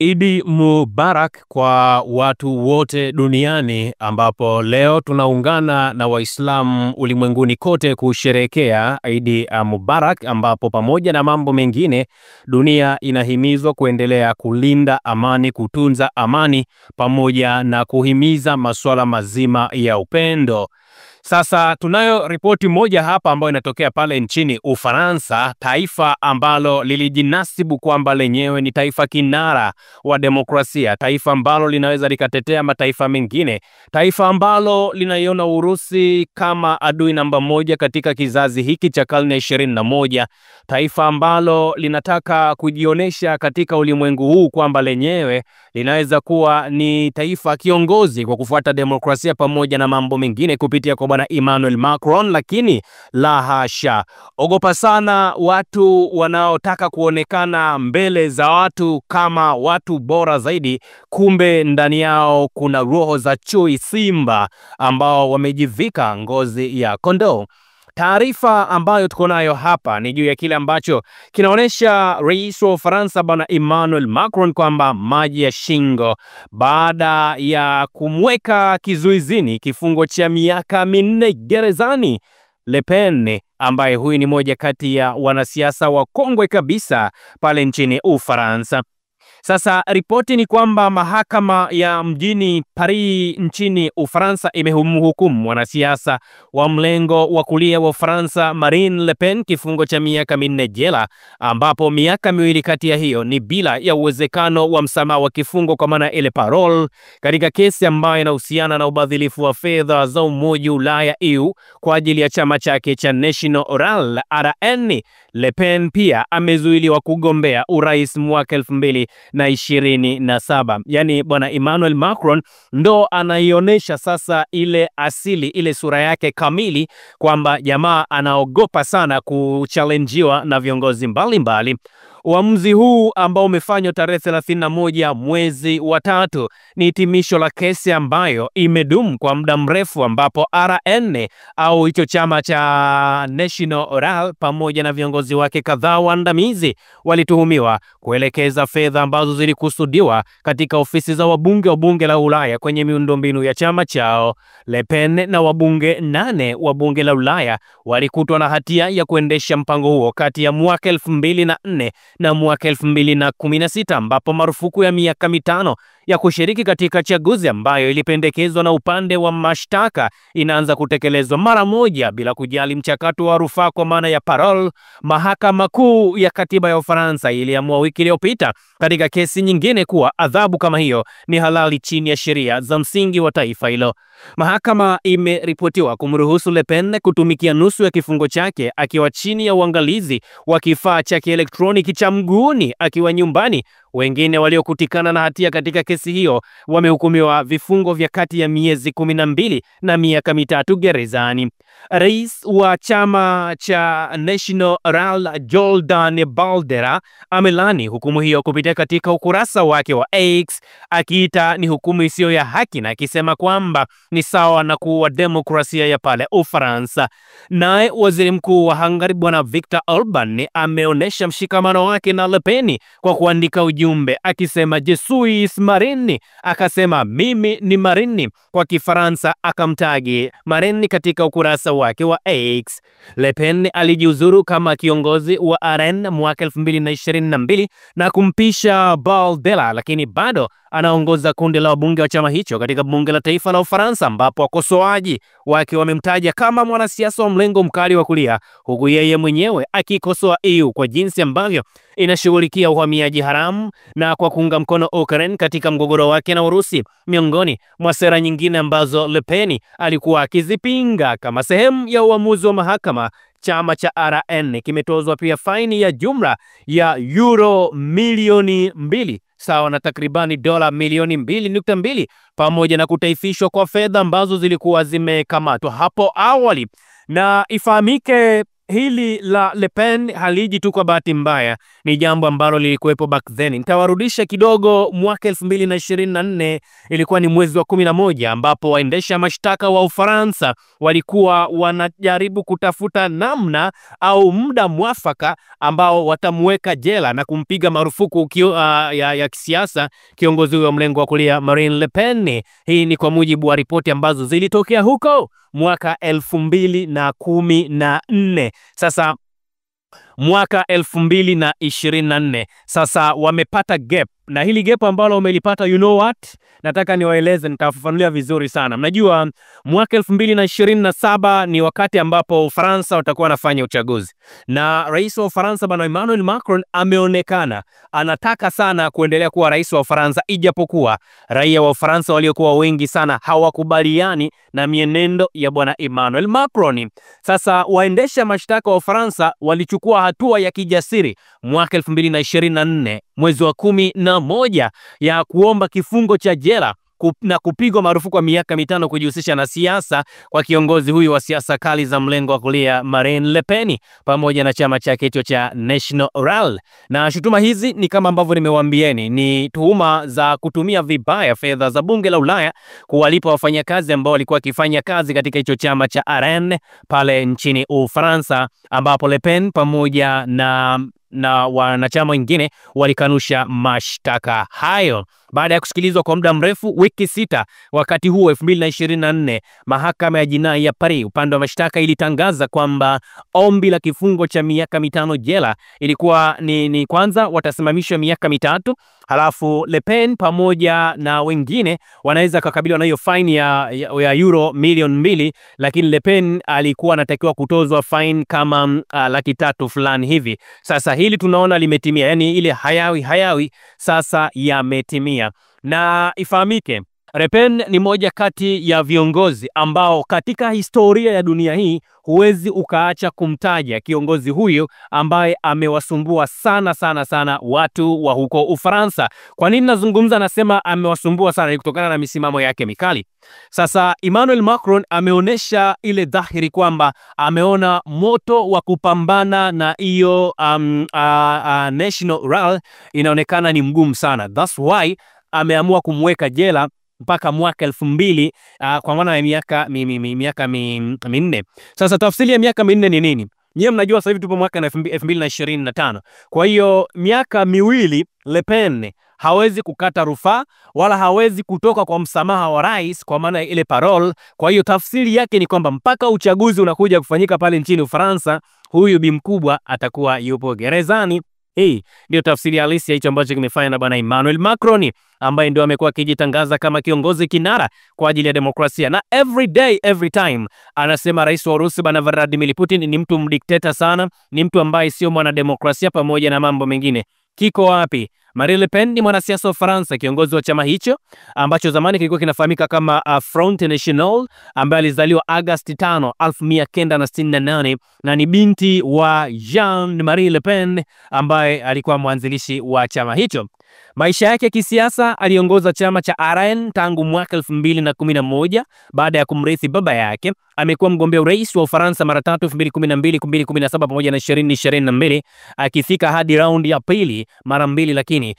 Idi Mubarak kwa watu wote duniani, ambapo leo tunaungana na Waislamu ulimwenguni kote kusherehekea Idi Mubarak, ambapo pamoja na mambo mengine dunia inahimizwa kuendelea kulinda amani, kutunza amani pamoja na kuhimiza masuala mazima ya upendo. Sasa tunayo ripoti moja hapa ambayo inatokea pale nchini Ufaransa, taifa ambalo lilijinasibu kwamba lenyewe ni taifa kinara wa demokrasia, taifa ambalo linaweza likatetea mataifa mengine, taifa ambalo linaiona Urusi kama adui namba moja katika kizazi hiki cha karne 21, taifa ambalo linataka kujionesha katika ulimwengu huu kwamba lenyewe linaweza kuwa ni taifa kiongozi kwa kufuata demokrasia pamoja na mambo mengine kupitia kwa bwana Emmanuel Macron. Lakini la hasha, ogopa sana watu wanaotaka kuonekana mbele za watu kama watu bora zaidi, kumbe ndani yao kuna roho za chui simba ambao wamejivika ngozi ya kondoo. Taarifa ambayo tuko nayo hapa ni juu ya kile ambacho kinaonyesha rais wa Ufaransa bwana Emmanuel Macron kwamba maji ya shingo baada ya kumweka kizuizini kifungo cha miaka 4 gerezani Le Pen, ambaye huyu ni moja kati ya wanasiasa wakongwe kabisa pale nchini Ufaransa. Sasa ripoti ni kwamba mahakama ya mjini Paris nchini Ufaransa imemhukumu mwanasiasa wa mlengo wa kulia wa Ufaransa Marine Le Pen kifungo cha miaka 4 jela, ambapo miaka 2 kati ya hiyo ni bila ya uwezekano wa msamaha wa kifungo kwa maana ile parole, katika kesi ambayo inahusiana na ubadhilifu wa fedha za Umoja wa Ulaya EU kwa ajili ya chama chake cha National Oral RN. Le Pen pia amezuiliwa kugombea urais mwaka 2027. Yani bwana Emmanuel Macron ndo anaionyesha sasa ile asili, ile sura yake kamili kwamba jamaa anaogopa sana kuchallenjiwa na viongozi mbalimbali. Uamuzi huu ambao umefanywa tarehe 31 mwezi wa 3 ni hitimisho la kesi ambayo imedumu kwa muda mrefu, ambapo RN au hicho chama cha National Oral pamoja na viongozi wake kadhaa waandamizi walituhumiwa kuelekeza fedha ambazo zilikusudiwa katika ofisi za wabunge wa bunge la Ulaya kwenye miundombinu ya chama chao. Le Pen na wabunge 8 wa bunge la Ulaya walikutwa na hatia ya kuendesha mpango huo kati ya mwaka 2004 na mwaka 2016, ambapo marufuku ya miaka 5 ya kushiriki katika chaguzi ambayo ilipendekezwa na upande wa mashtaka inaanza kutekelezwa mara moja bila kujali mchakato wa rufaa kwa maana ya parole. Mahakama Kuu ya Katiba ya Ufaransa iliamua wiki iliyopita katika kesi nyingine kuwa adhabu kama hiyo ni halali chini ya sheria za msingi wa taifa hilo. Mahakama imeripotiwa kumruhusu Le Pen kutumikia nusu ya kifungo chake akiwa chini ya uangalizi wa kifaa cha kielektroniki cha mguuni akiwa nyumbani. Wengine waliokutikana na hatia katika kesi hiyo wamehukumiwa vifungo vya kati ya miezi 12 na miaka 3 gerezani. Rais wa chama cha National Oral Jordan Bardella amelani hukumu hiyo kupitia katika ukurasa wake wa X, akiita ni hukumu isiyo ya haki na akisema kwamba ni sawa na kuua demokrasia ya pale Ufaransa. Naye waziri mkuu wa Hungary bwana Viktor Orban ameonyesha mshikamano wake na Le Pen kwa kuandika ujumbe akisema Je suis Marine, akasema mimi ni Marine kwa Kifaransa, akamtagi Marine katika ukurasa wake wa X. Le Pen alijiuzuru kama kiongozi wa RN mwaka 2022 na kumpisha Bardella, lakini bado anaongoza kundi la wabunge wa chama hicho katika bunge la taifa la Ufaransa, ambapo wakosoaji wake wamemtaja kama mwanasiasa wa mlengo mkali wa kulia, huku yeye mwenyewe akikosoa EU kwa jinsi ambavyo inashughulikia uhamiaji haramu na kwa kuunga mkono Ukraine katika mgogoro wake na Urusi, miongoni mwa sera nyingine ambazo Le Pen alikuwa akizipinga. Kama sehemu ya uamuzi wa mahakama, chama cha RN kimetozwa pia faini ya jumla ya euro milioni 2 sawa na takribani dola milioni 2.2 pamoja na kutaifishwa kwa fedha ambazo zilikuwa zimekamatwa hapo awali. Na ifahamike hili la Le Pen haliji tu kwa bahati mbaya, ni jambo ambalo lilikuwepo back then. Nitawarudisha kidogo mwaka 2024, ilikuwa ni mwezi wa 11 ambapo waendesha mashtaka wa Ufaransa walikuwa wanajaribu kutafuta namna au muda mwafaka ambao watamweka jela na kumpiga marufuku ya kisiasa kiongozi wa mlengo wa kulia Marine Le Pen. Hii ni kwa mujibu wa ripoti ambazo zilitokea huko mwaka 2014. Sasa mwaka 2024 sasa wamepata gap, na hili gap ambalo wamelipata, you know what, nataka niwaeleze, nitafafanulia vizuri sana. Mnajua mwaka 2027 ni wakati ambapo Ufaransa watakuwa wanafanya uchaguzi, na rais wa Ufaransa bwana Emmanuel Macron ameonekana anataka sana kuendelea kuwa rais wa Ufaransa, ijapokuwa raia wa Ufaransa waliokuwa wengi sana hawakubaliani na mienendo ya bwana Emmanuel Macron. Sasa waendesha mashtaka wa Ufaransa walichukua hatua ya kijasiri mwaka 2024 mwezi wa 11 ya kuomba kifungo cha jela na kupigwa marufuku kwa miaka 5 kujihusisha na siasa kwa kiongozi huyu wa siasa kali za mlengo wa kulia Marine Le Pen pamoja na chama chake hicho cha National Rally. Na shutuma hizi ni kama ambavyo nimewaambieni, ni tuhuma za kutumia vibaya fedha za bunge la Ulaya kuwalipa wafanyakazi ambao walikuwa wakifanya kazi katika hicho chama cha RN pale nchini Ufaransa, ambapo Le Pen pamoja na wanachama wengine walikanusha mashtaka hayo. Baada ya kusikilizwa kwa muda mrefu, wiki 6, wakati huo 2024, mahakama ya jinai ya Paris upande wa mashtaka ilitangaza kwamba ombi la kifungo cha miaka 5 jela ilikuwa ni kwanza watasimamishwa miaka 3, halafu Le Pen pamoja na wengine wanaweza kukabiliwa na hiyo fine ya euro milioni 2, lakini Le Pen alikuwa anatakiwa kutozwa fine kama $300,000 fulani hivi. Sasa hili tunaona limetimia, yani ile hayawi sasa yametimia. Na ifahamike, Le Pen ni moja kati ya viongozi ambao katika historia ya dunia hii huwezi ukaacha kumtaja kiongozi huyu ambaye amewasumbua sana watu wa huko Ufaransa. Kwa nini nazungumza nasema amewasumbua sana? Ni kutokana na misimamo yake mikali. Sasa Emmanuel Macron ameonesha ile dhahiri kwamba ameona moto wa kupambana na hiyo National Rally inaonekana ni mgumu sana. That's why ameamua kumweka jela mpaka mwaka 2000, kwa maana ya miaka 4. Sasa tafsiri ya miaka 4 ni nini? Nyie mnajua sasa hivi tupo mwaka 2025. Kwa hiyo miaka 2 Le Pen hawezi kukata rufaa wala hawezi kutoka kwa msamaha wa rais, kwa maana ile parole. Kwa hiyo tafsiri yake ni kwamba mpaka uchaguzi unakuja kufanyika pale nchini Ufaransa, huyu bi mkubwa atakuwa yupo gerezani. Hii ndio tafsiri halisi ya hicho ambacho kimefanya na bwana Emmanuel Macron, ambaye ndio amekuwa akijitangaza kama kiongozi kinara kwa ajili ya demokrasia, na every day every time anasema rais wa Urusi bwana Vladimir Putin ni mtu mdikteta sana, ni mtu ambaye sio mwanademokrasia pamoja na mambo mengine. Kiko wapi? Marine Le Pen ni mwanasiasa wa Faransa, kiongozi wa chama hicho ambacho zamani kilikuwa kinafahamika kama Front National, ambaye alizaliwa Agosti 5, 1968 na ni binti wa Jean-Marie Le Pen ambaye alikuwa mwanzilishi wa chama hicho. Maisha yake ya kisiasa, aliongoza chama cha RN tangu mwaka 2011 baada ya kumrithi baba yake. Amekuwa mgombea urais wa Ufaransa mara 3, 2012, 2017 pamoja na 2022, akifika hadi raundi ya pili mara 2, lakini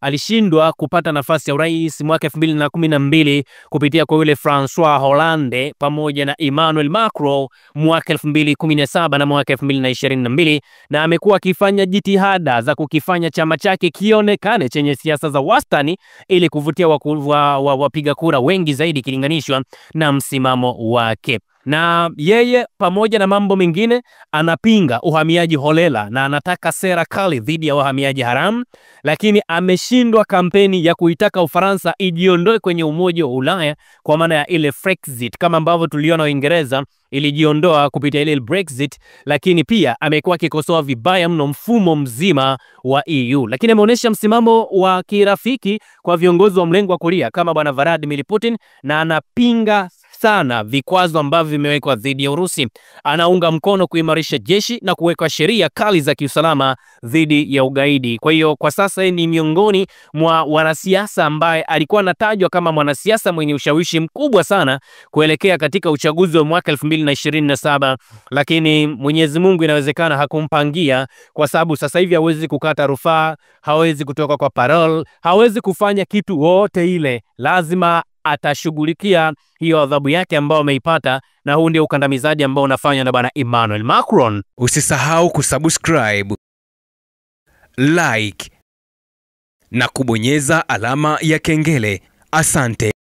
alishindwa kupata nafasi ya urais mwaka 2012 kupitia kwa yule François Hollande pamoja na Emmanuel Macron mwaka 2017 na mwaka 2022, na amekuwa akifanya jitihada za kukifanya chama chake kionekane chenye siasa za wastani ili kuvutia wapiga kura wengi zaidi kilinganishwa na msimamo wake. Na yeye pamoja na mambo mengine anapinga uhamiaji holela na anataka sera kali dhidi ya wahamiaji haramu, lakini ameshindwa kampeni ya kuitaka Ufaransa ijiondoe kwenye Umoja wa Ulaya, kwa maana ya ile Brexit, kama ambavyo tuliona Uingereza ilijiondoa kupitia ile Brexit. Lakini pia amekuwa akikosoa vibaya mno mfumo mzima wa EU, lakini ameonyesha msimamo wa kirafiki kwa viongozi wa mlengo wa kulia kama bwana Vladimir Putin, na anapinga sana vikwazo ambavyo vimewekwa dhidi ya Urusi. Anaunga mkono kuimarisha jeshi na kuweka sheria kali za kiusalama dhidi ya ugaidi. Kwa hiyo kwa sasa ni miongoni mwa wanasiasa ambaye alikuwa anatajwa kama mwanasiasa mwenye ushawishi mkubwa sana kuelekea katika uchaguzi wa mwaka 2027, lakini Mwenyezi Mungu inawezekana hakumpangia, kwa sababu sasa hivi hawezi kukata rufaa, hawezi kutoka kwa parole, hawezi kufanya kitu wote ile. Lazima atashughulikia hiyo adhabu yake ambayo ameipata, na huu ndio ukandamizaji ambao unafanywa na bwana Emmanuel Macron. Usisahau kusubscribe, like na kubonyeza alama ya kengele. Asante.